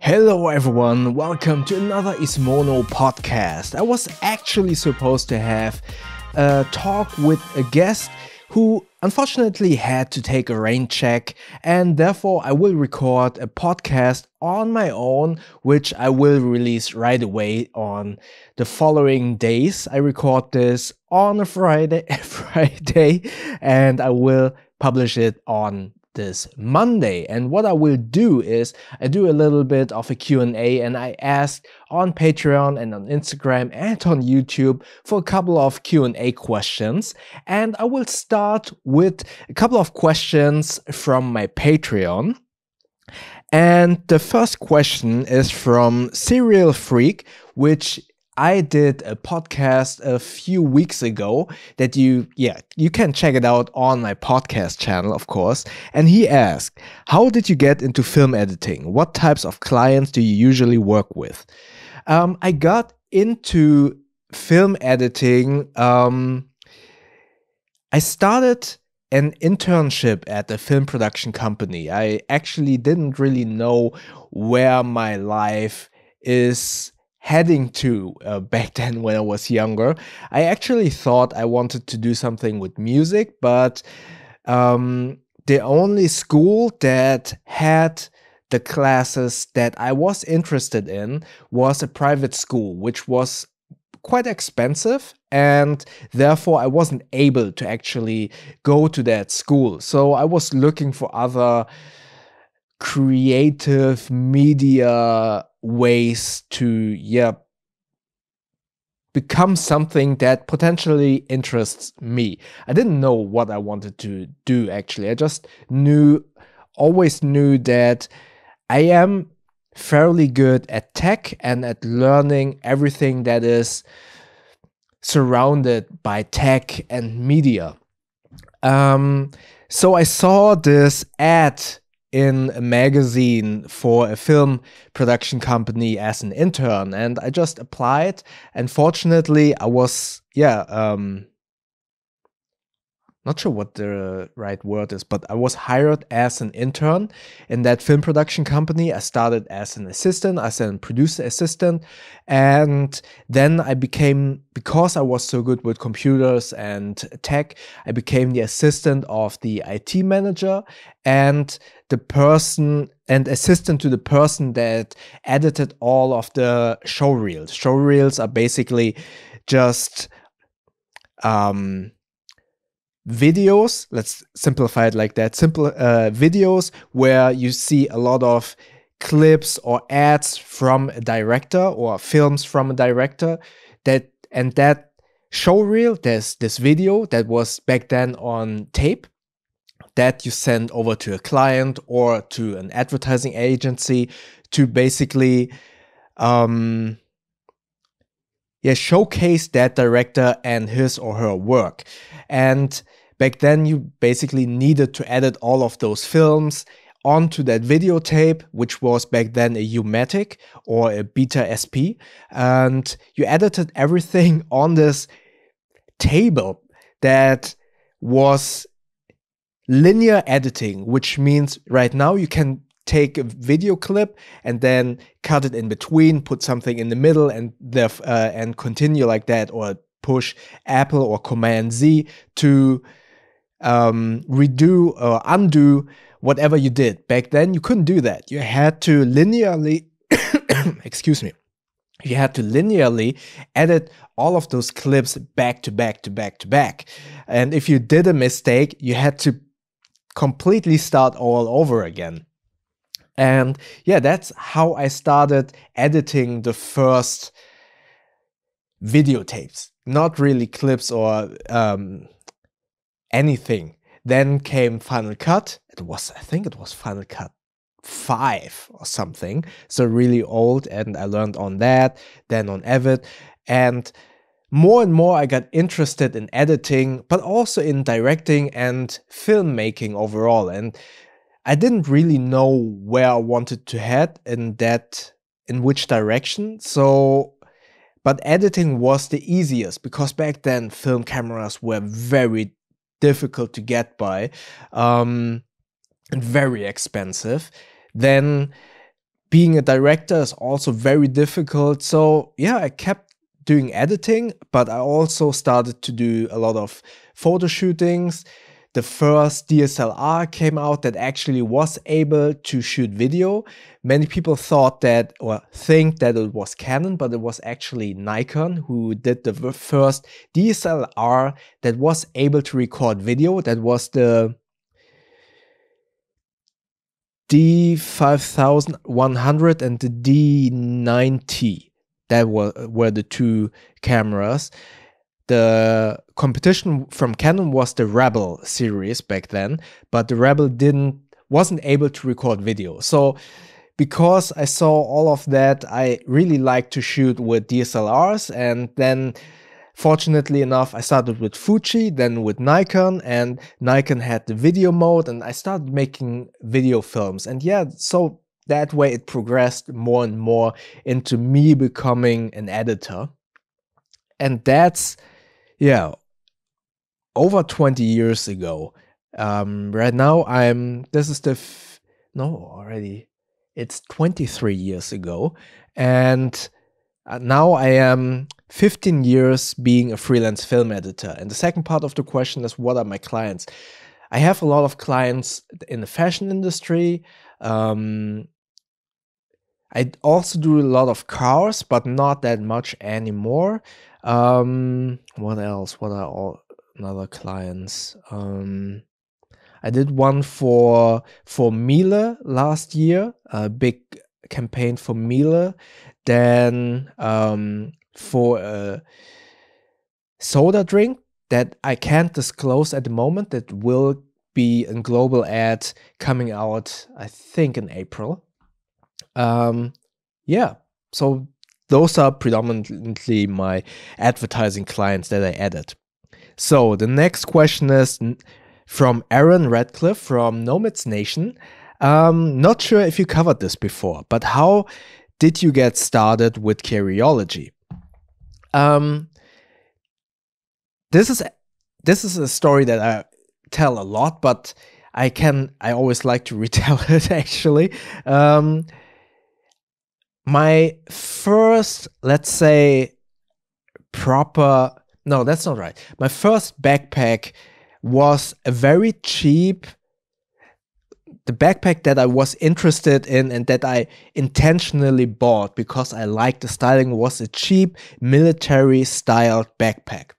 Hello everyone, welcome to another Ismono podcast. I was actually supposed to have a talk with a guest who unfortunately had to take a rain check, and therefore I will record a podcast on my own, which I will release right away on the following days. I record this on a Friday, and I will publish it on this Monday. And what I will do is I do a little bit of a Q&A, and I ask on Patreon and on Instagram and on YouTube for a couple of Q&A questions. And I will start with a couple of questions from my Patreon. And the first question is from Serial Freak, which I did a podcast a few weeks ago that you can check it out on my podcast channel, of course. And he asked, how did you get into film editing? What types of clients do you usually work with? I got into film editing. I started an internship at a film production company. I actually didn't really know where my life is heading to back then when I was younger. I actually thought I wanted to do something with music, but the only school that had the classes that I was interested in was a private school, which was quite expensive, and therefore I wasn't able to actually go to that school. So I was looking for other creative media ways to become something that potentially interests me. I didn't know what I wanted to do actually. I just always knew that I am fairly good at tech and at learning everything that is surrounded by tech and media. So I saw this ad in a magazine for a film production company as an intern, and I just applied. And fortunately, I was not sure what the right word is, but I was hired as an intern in that film production company. I started as an assistant, as a producer assistant, and then I became, because I was so good with computers and tech, I became the assistant of the IT manager and assistant to the person that edited all of the showreels. Showreels are basically just videos, let's simplify it like that, videos where you see a lot of clips or ads from a director or films from a director, that showreel, there's this video that was back then on tape that you send over to a client or to an advertising agency to basically showcase that director and his or her work. And back then you basically needed to edit all of those films onto that videotape, which was back then a U-matic or a Beta SP, and you edited everything on this table that was linear editing, which means right now you can take a video clip and then cut it in between, put something in the middle, and continue like that, or push Apple or Command Z to redo or undo whatever you did. Back then you couldn't do that. You had to linearly excuse me. You had to linearly edit all of those clips back to back to back to back. And if you did a mistake, you had to completely start all over again. And that's how I started editing the first videotapes. Not really clips or anything. Then came Final Cut. I think it was Final Cut 5 or something. So really old, and I learned on that, then on Avid. And more I got interested in editing, but also in directing and filmmaking overall. And I didn't really know where I wanted to head in which direction. But editing was the easiest, because back then film cameras were very difficult to get by, and very expensive. Then being a director is also very difficult. So yeah, I kept doing editing, but I also started to do a lot of photo shootings. The first DSLR came out that actually was able to shoot video. Many people thought that, or think that it was Canon, but it was actually Nikon who did the first DSLR that was able to record video. That was the D5100 and the D90. That were the two cameras. The competition from Canon was the Rebel series back then, but the Rebel wasn't able to record video. So because I saw all of that, I really like to shoot with DSLRs, and then fortunately enough, I started with Fuji, then with Nikon, and Nikon had the video mode, and I started making video films. And yeah, so that way it progressed more and more into me becoming an editor. And that's, yeah, over 20 years ago. Right now it's 23 years ago. And now I am 15 years being a freelance film editor. And the second part of the question is, what are my clients? I have a lot of clients in the fashion industry. I also do a lot of cars, but not that much anymore. What else? What are all other clients? I did one for Miele last year, a big campaign for Miele. Then for a soda drink that I can't disclose at the moment, that will be a global ad coming out, I think, in April. Yeah, so those are predominantly my advertising clients that I added. So the next question is from Aaron Radcliffe from Nomads Nation. Not sure if you covered this before, but how did you get started with Carryology? This is a story that I tell a lot, but I always like to retell it actually. My first, let's say, no, that's not right. My first backpack was a very cheap, the backpack that I was interested in and that I intentionally bought because I liked the styling, was a cheap military styled backpack.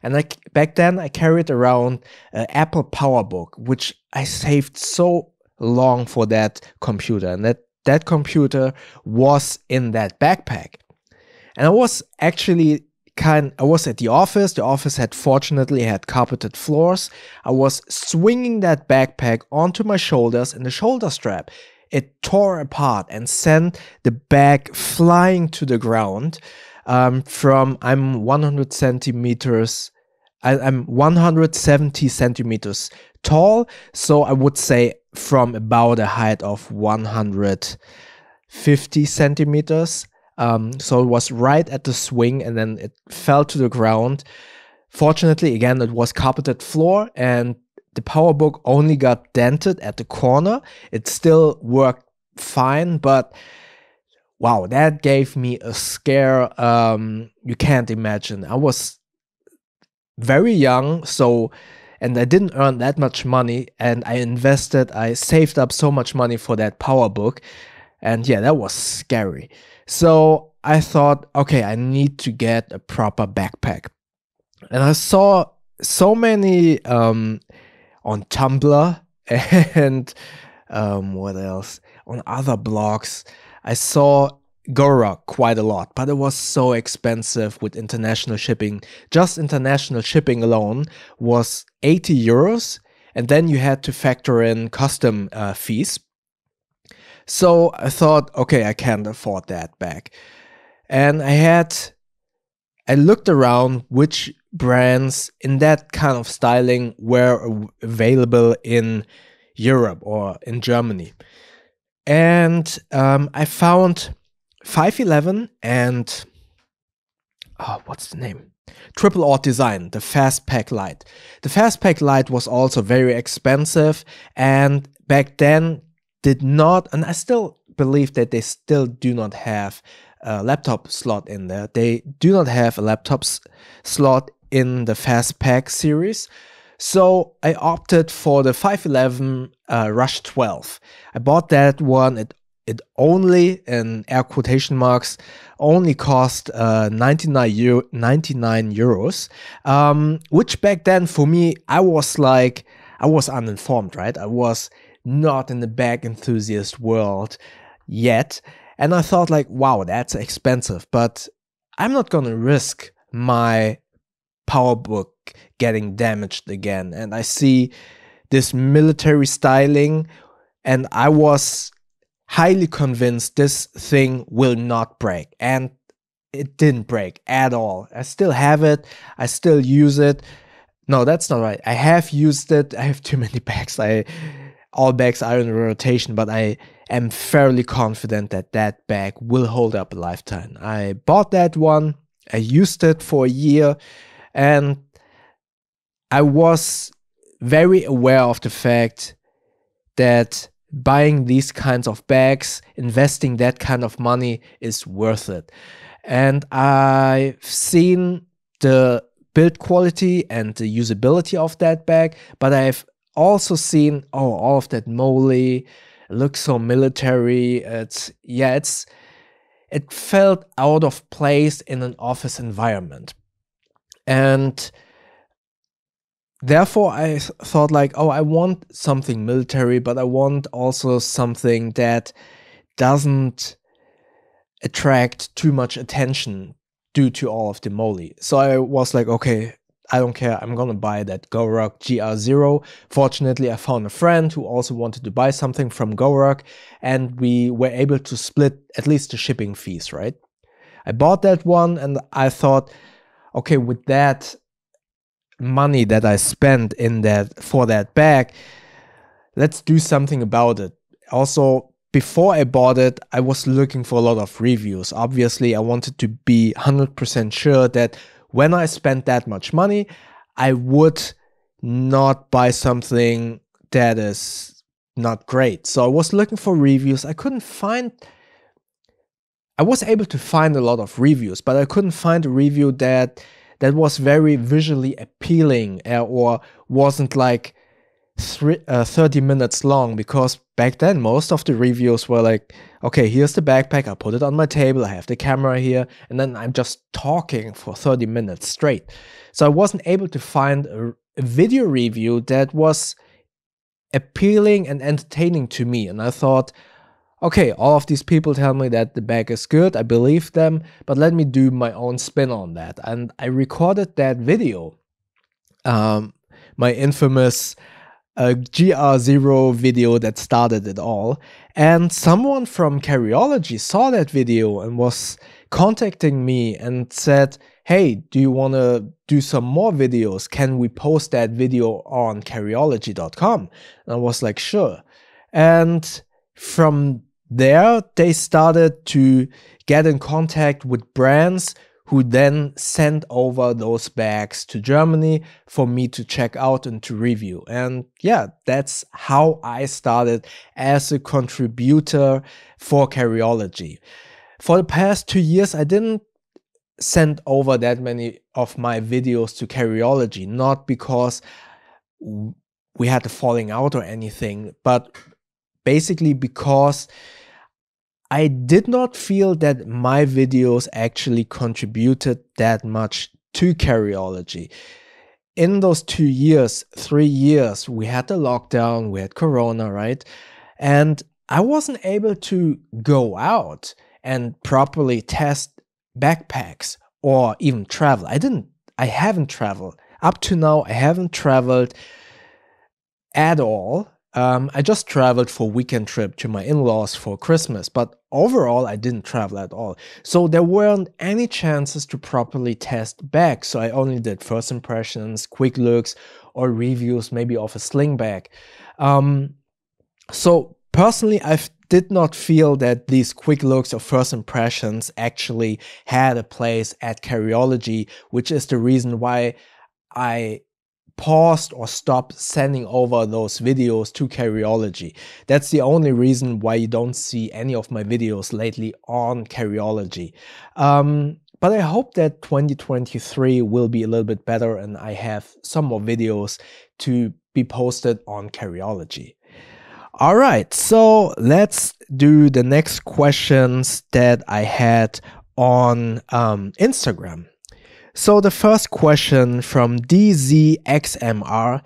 And back then I carried around an Apple PowerBook, which I saved so long for that computer, and that computer was in that backpack. And I was actually I was at the office. The office fortunately had carpeted floors. I was swinging that backpack onto my shoulders, and the shoulder strap, it tore apart and sent the bag flying to the ground. I'm 100 centimeters. I'm 170 centimeters tall, so I would say from about a height of 150 centimeters. So it was right at the swing, and then it fell to the ground. Fortunately, again, it was carpeted floor, and the PowerBook only got dented at the corner. It still worked fine, but wow, that gave me a scare you can't imagine. I was very young, and I didn't earn that much money, and I saved up so much money for that PowerBook, and yeah, that was scary. So I thought, okay, I need to get a proper backpack. And I saw so many on Tumblr and what else? On other blogs. I saw Gora quite a lot, but it was so expensive with international shipping. Just international shipping alone was 80 euros, and then you had to factor in custom fees. So I thought, okay, I can't afford that bag. And I looked around which brands in that kind of styling were available in Europe or in Germany. And I found 511 and, what's the name? Triple Aught Design, the Fastpack Lite. The Fastpack Lite was also very expensive, and back then did not, and I still believe that they still do not have a laptop slot in there. They do not have a laptop slot in the Fastpack series. So I opted for the 511 Rush 12. I bought that one. It only, in air quotation marks, only cost 99 euros, which back then for me, I was uninformed, right? I was not in the bag enthusiast world yet. And I thought like, wow, that's expensive, but I'm not gonna risk my PowerBook getting damaged again. And I see this military styling, and I was highly convinced this thing will not break, and it didn't break at all. I still have it. I still use it. No, that's not right. I have used it. I have too many bags. All bags are in rotation, but I am fairly confident that that bag will hold up a lifetime. I bought that one. I used it for a year, and I was very aware of the fact that buying these kinds of bags, investing that kind of money is worth it. And I've seen the build quality and the usability of that bag, but I've also seen, all of that moly, it looks so military. It felt out of place in an office environment. And therefore, I thought like, I want something military, but I want also something that doesn't attract too much attention due to all of the moly. So I was like, okay, I don't care. I'm gonna buy that GoRuck GR0. Fortunately, I found a friend who also wanted to buy something from GoRuck, and we were able to split at least the shipping fees, right? I bought that one, and I thought, okay, with that money that I spent for that bag, let's do something about it. Also, before I bought it, I was looking for a lot of reviews. Obviously, I wanted to be 100% sure that when I spent that much money, I would not buy something that is not great. So I was looking for reviews. I was able to find a lot of reviews, but I couldn't find a review that was very visually appealing or wasn't like 30 minutes long, because back then most of the reviews were like, okay, here's the backpack, I put it on my table, I have the camera here, and then I'm just talking for 30 minutes straight. So I wasn't able to find a video review that was appealing and entertaining to me. And I thought, okay, all of these people tell me that the bag is good, I believe them, but let me do my own spin on that. And I recorded that video, my infamous GR0 video that started it all. And someone from Carryology saw that video and was contacting me and said, hey, do you want to do some more videos? Can we post that video on Carryology.com? And I was like, sure. And from there, they started to get in contact with brands who then sent over those bags to Germany for me to check out and to review. And yeah, that's how I started as a contributor for Carryology. For the past 2 years, I didn't send over that many of my videos to Carryology, not because we had a falling out or anything, but basically because I did not feel that my videos actually contributed that much to Carryology. In those 2 years, 3 years, we had the lockdown, we had Corona, right? And I wasn't able to go out and properly test backpacks or even travel. I haven't traveled. Up to now, I haven't traveled at all. I just traveled for a weekend trip to my in-laws for Christmas, but overall I didn't travel at all. So there weren't any chances to properly test bags. So I only did first impressions, quick looks, or reviews maybe of a sling bag. So personally, I did not feel that these quick looks or first impressions actually had a place at Carryology, which is the reason why I paused or stopped sending over those videos to Carryology. That's the only reason why you don't see any of my videos lately on Carryology. But I hope that 2023 will be a little bit better and I have some more videos to be posted on Carryology. All right, so let's do the next questions that I had on Instagram. So the first question from DZXMR,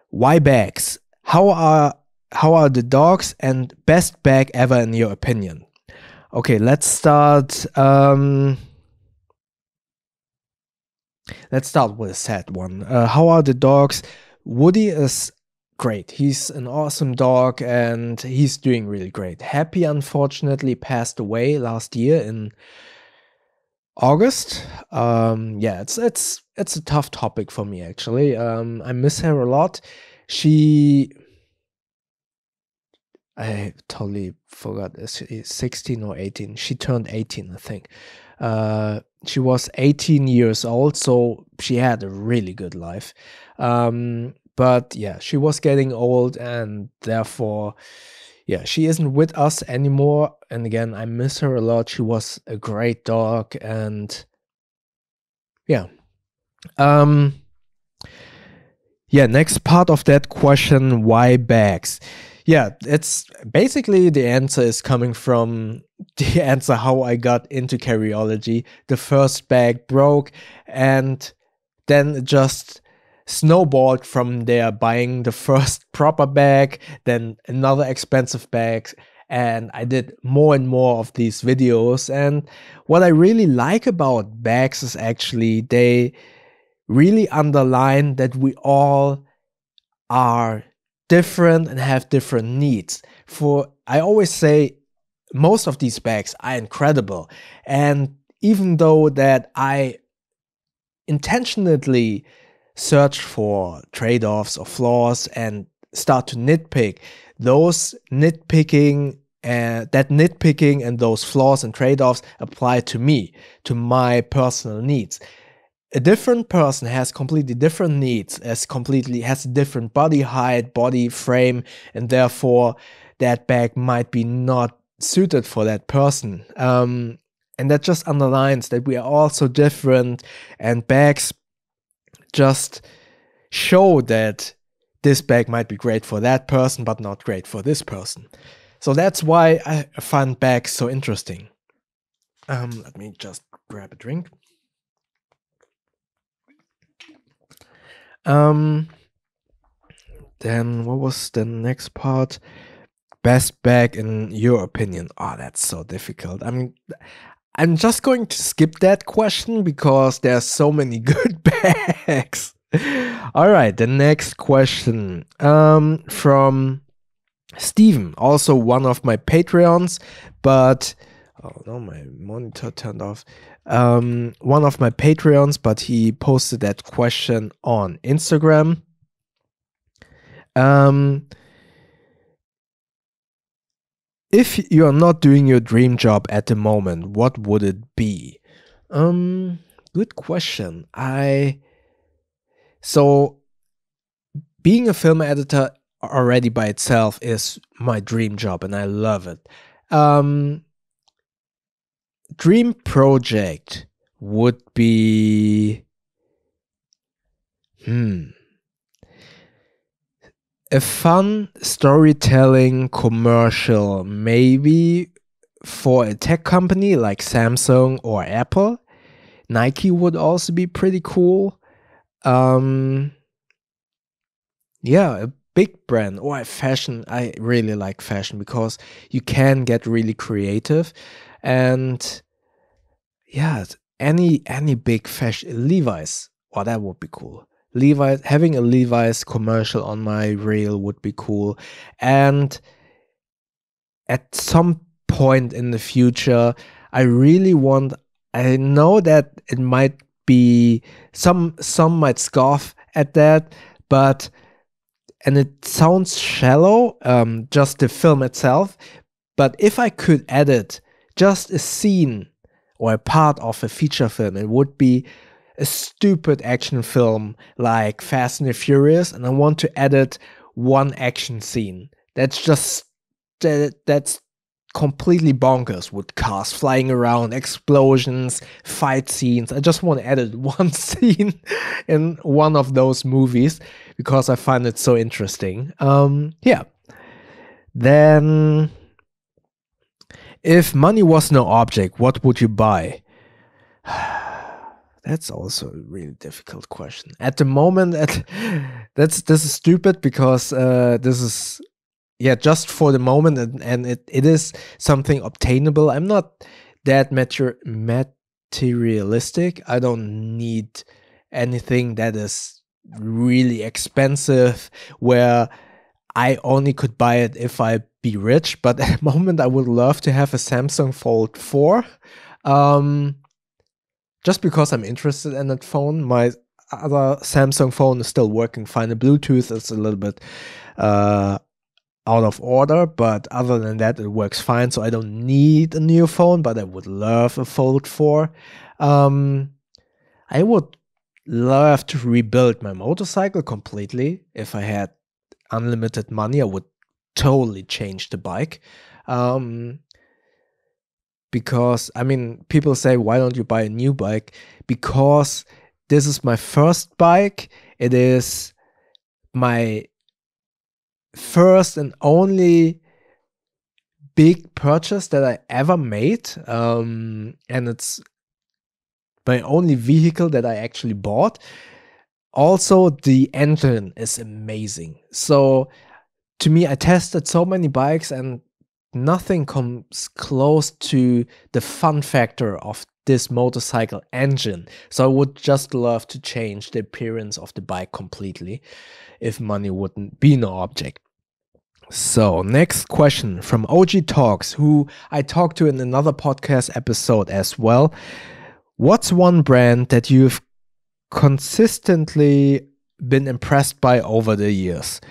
why bags? How are the dogs and best bag ever in your opinion? Okay, let's start. Let's start with a sad one. How are the dogs? Woody is great. He's an awesome dog and he's doing really great. Happy unfortunately passed away last year in August. Yeah, it's a tough topic for me actually. I miss her a lot. I totally forgot. She's 16 or 18. She turned 18, I think. She was 18 years old, so she had a really good life. But yeah, she was getting old and therefore, yeah, she isn't with us anymore. And again, I miss her a lot. She was a great dog and yeah. Yeah, next part of that question, why bags? Yeah, it's basically the answer is coming from the answer how I got into Carryology. The first bag broke and then it just snowballed from there, buying the first proper bag, then another expensive bag, and I did more and more of these videos. And what I really like about bags is actually they really underline that we all are different and have different needs. I always say most of these bags are incredible, and even though that I intentionally search for trade-offs or flaws and start to nitpick, that nitpicking and those flaws and trade-offs apply to me, to my personal needs. A different person has completely different needs, has a different body height, body frame, and therefore that bag might be not suited for that person. And that just underlines that we are all so different, and bags just show that this bag might be great for that person, but not great for this person. So that's why I find bags so interesting. Let me just grab a drink. Then what was the next part? Best bag in your opinion? Oh, that's so difficult. I mean, I'm just going to skip that question because there's so many good bags. All right, the next question from Steven, also one of my Patreons, but oh no, my monitor turned off. One of my Patreons, but he posted that question on Instagram. If you are not doing your dream job at the moment, what would it be? Good question. So being a film editor already by itself is my dream job and I love it. Dream project would be a fun storytelling commercial, maybe for a tech company like Samsung or Apple. Nike would also be pretty cool. Yeah, a big brand or a fashion. I really like fashion because you can get really creative, and yeah, any big fashion, Levi's. Oh, that would be cool. Levi's, having a Levi's commercial on my reel would be cool. And at some point in the future, I know that it might be some might scoff at that, and it sounds shallow, just the film itself, but if I could edit just a scene or a part of a feature film, it would be a stupid action film like Fast and the Furious, and I want to edit one action scene. That's completely bonkers, with cars flying around, explosions, fight scenes. I just want to edit one scene in one of those movies because I find it so interesting. Yeah. Then, if money was no object, what would you buy? That's also a really difficult question. At the moment, this is stupid because this is, yeah, just for the moment, and it is something obtainable. I'm not that materialistic. I don't need anything that is really expensive where I only could buy it if I be rich. But at the moment, I would love to have a Samsung Fold 4. Just because I'm interested in that phone. My other Samsung phone is still working fine. The Bluetooth is a little bit out of order, but other than that, it works fine. So I don't need a new phone, but I would love a Fold 4. I would love to rebuild my motorcycle completely. If I had unlimited money, I would totally change the bike. Because, I mean, people say, why don't you buy a new bike? Because this is my first bike. It is my first and only big purchase that I ever made. And it's my only vehicle that I actually bought. Also, the engine is amazing. So, to me, I tested so many bikes and nothing comes close to the fun factor of this motorcycle engine. So I would just love to change the appearance of the bike completely if money wouldn't be no object. So next question from OG Talks, who I talked to in another podcast episode as well. What's one brand that you've consistently been impressed by over the years?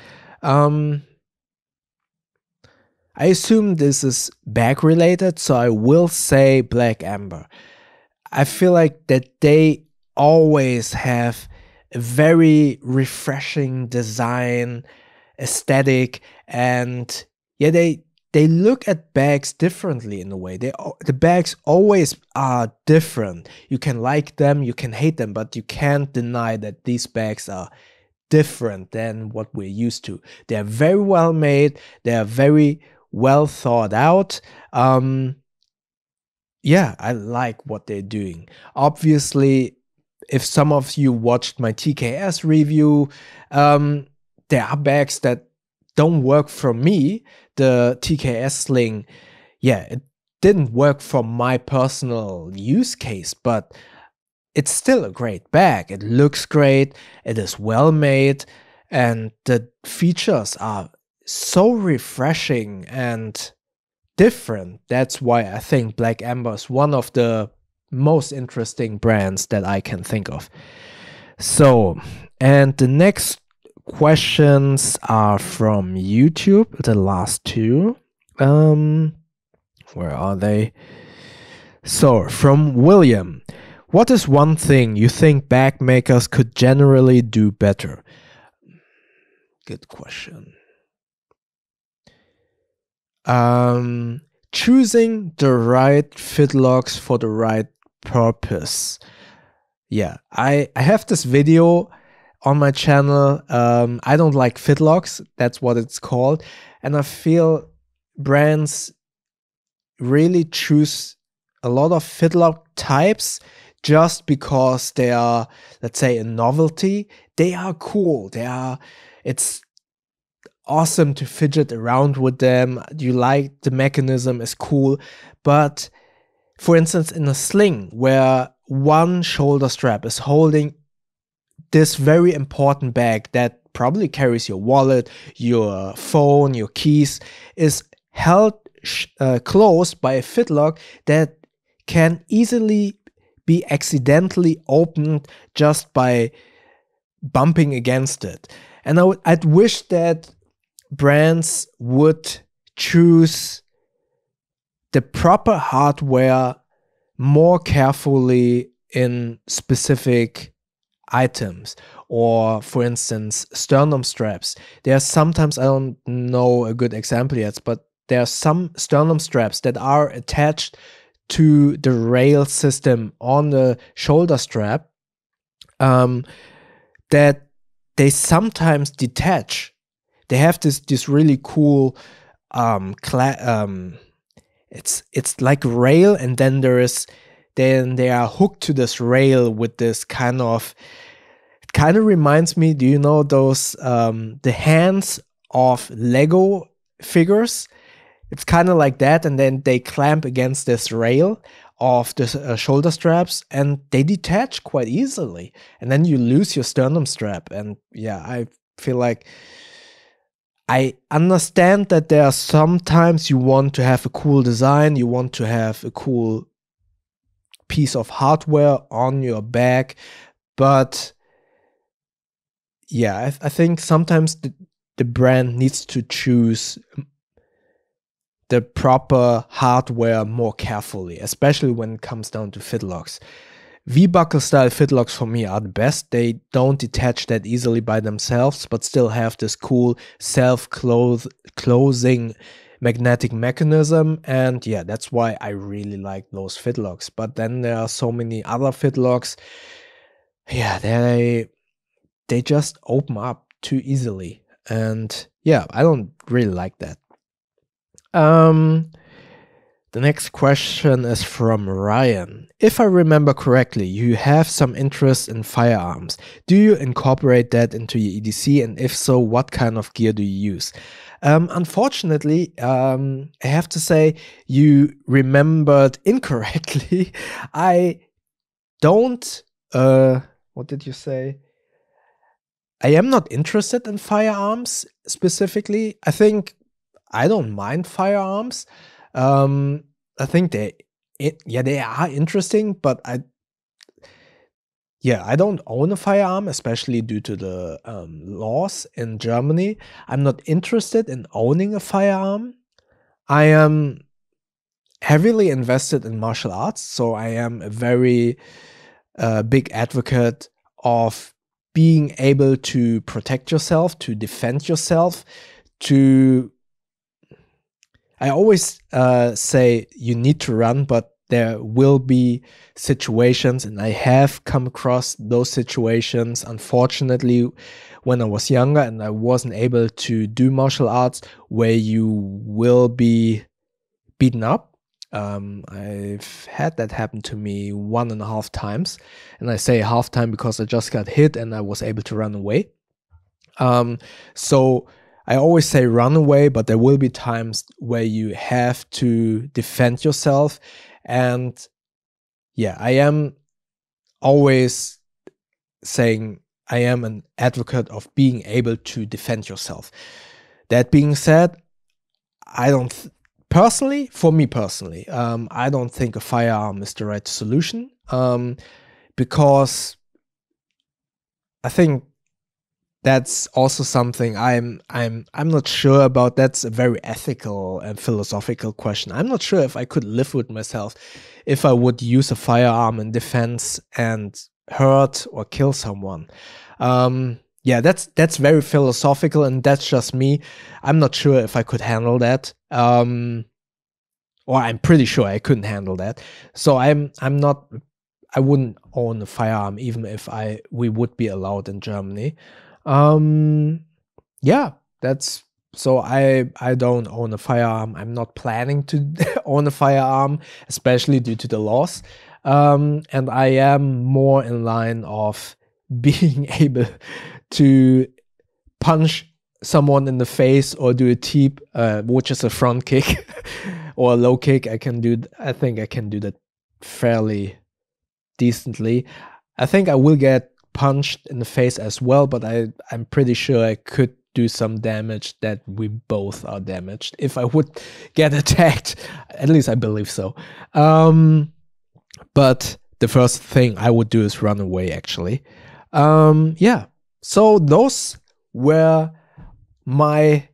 I assume this is bag related, so I will say Black Amber. I feel like that they always have a very refreshing design, aesthetic, and yeah, they look at bags differently in a way. The bags always are different. You can like them, you can hate them, but you can't deny that these bags are different than what we're used to. They're very well made. They are very well thought out. Yeah, I like what they're doing. Obviously, if some of you watched my TKS review, there are bags that don't work for me. The TKS Sling, yeah, it didn't work for my personal use case, but it's still a great bag. It looks great, it is well made, and the features are so refreshing and different. That's why I think Black Amber is one of the most interesting brands that I can think of. So, and the next questions are from YouTube, the last two. Where are they? So, from William, what is one thing you think bag makers could generally do better? Good question. Choosing the right Fitlocks for the right purpose. Yeah, I have this video on my channel. I don't like Fitlocks, that's what it's called. And I feel brands really choose a lot of Fitlock types just because they are, let's say, a novelty. They are cool. It's awesome to fidget around with them. You like the mechanism is cool. But for instance, in a sling where one shoulder strap is holding this very important bag that probably carries your wallet, your phone, your keys, is held close by a fitlock that can easily be accidentally opened just by bumping against it. And I'd wish that brands would choose the proper hardware more carefully in specific items, or for instance sternum straps. There are sometimes, I don't know a good example yet, but there are some sternum straps that are attached to the rail system on the shoulder strap, that they sometimes detach. They have this really cool it's like rail, and then they are hooked to this rail with this kind of reminds me, do you know those the hands of Lego figures? It's kind of like that, and then they clamp against this rail of the shoulder straps, and they detach quite easily, and then you lose your sternum strap. And yeah, I feel like I understand that there are sometimes you want to have a cool design, you want to have a cool piece of hardware on your bag, but yeah, I think sometimes the brand needs to choose the proper hardware more carefully, especially when it comes down to Fitlocks. V-buckle style Fitlocks for me are the best. They don't detach that easily by themselves, but still have this cool self-closing magnetic mechanism. And yeah, that's why I really like those Fitlocks. But then there are so many other Fitlocks. Yeah, they just open up too easily. And yeah, I don't really like that. The next question is from Ryan. If I remember correctly, you have some interest in firearms. Do you incorporate that into your EDC? And if so, what kind of gear do you use? Unfortunately, I have to say you remembered incorrectly. I don't, what did you say? I am not interested in firearms specifically. I think I don't mind firearms. I think they are interesting, but I don't own a firearm, especially due to the laws in Germany. I'm not interested in owning a firearm. I am heavily invested in martial arts, so I am a very big advocate of being able to protect yourself, to defend yourself, I always say you need to run, but there will be situations, and I have come across those situations, unfortunately, when I was younger and I wasn't able to do martial arts, where you will be beaten up. I've had that happen to me 1.5 times, and I say half time because I just got hit and I was able to run away. So I always say run away, but there will be times where you have to defend yourself. And yeah, I am always saying I am an advocate of being able to defend yourself. That being said, I don't personally, for me personally, I don't think a firearm is the right solution, because I think that's also something I'm not sure about. That's a very ethical and philosophical question. I'm not sure if I could live with myself if I would use a firearm in defense and hurt or kill someone. Yeah, that's very philosophical, and that's just me. I'm not sure if I could handle that. Or I'm pretty sure I couldn't handle that. So I wouldn't own a firearm even if we would be allowed in Germany. Yeah, that's so I don't own a firearm. I'm not planning to own a firearm, especially due to the laws. And I am more in line of being able to punch someone in the face or do a teep, which is a front kick or a low kick. I think I can do that fairly decently. I think I will get punched in the face as well, but I'm pretty sure I could do some damage that we both are damaged if I would get attacked. At least I believe so. But the first thing I would do is run away, actually. Yeah, so those were my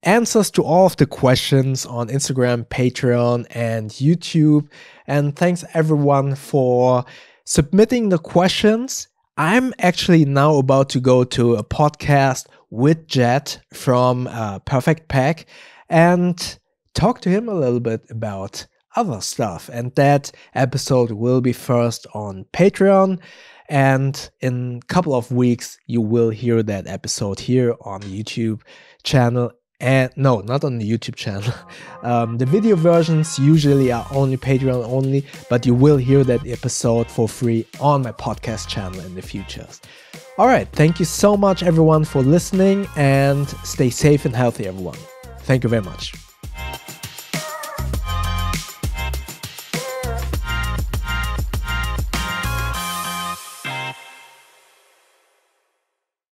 answers to all of the questions on Instagram, Patreon, and YouTube. And thanks everyone for submitting the questions. I'm actually now about to go to a podcast with Jet from Perfect Pack and talk to him a little bit about other stuff. And that episode will be first on Patreon. And in a couple of weeks, you will hear that episode here on the YouTube channel. And no, not on the YouTube channel. The video versions usually are only Patreon only, but you will hear that episode for free on my podcast channel in the future. All right, thank you so much everyone for listening, and stay safe and healthy everyone. Thank you very much.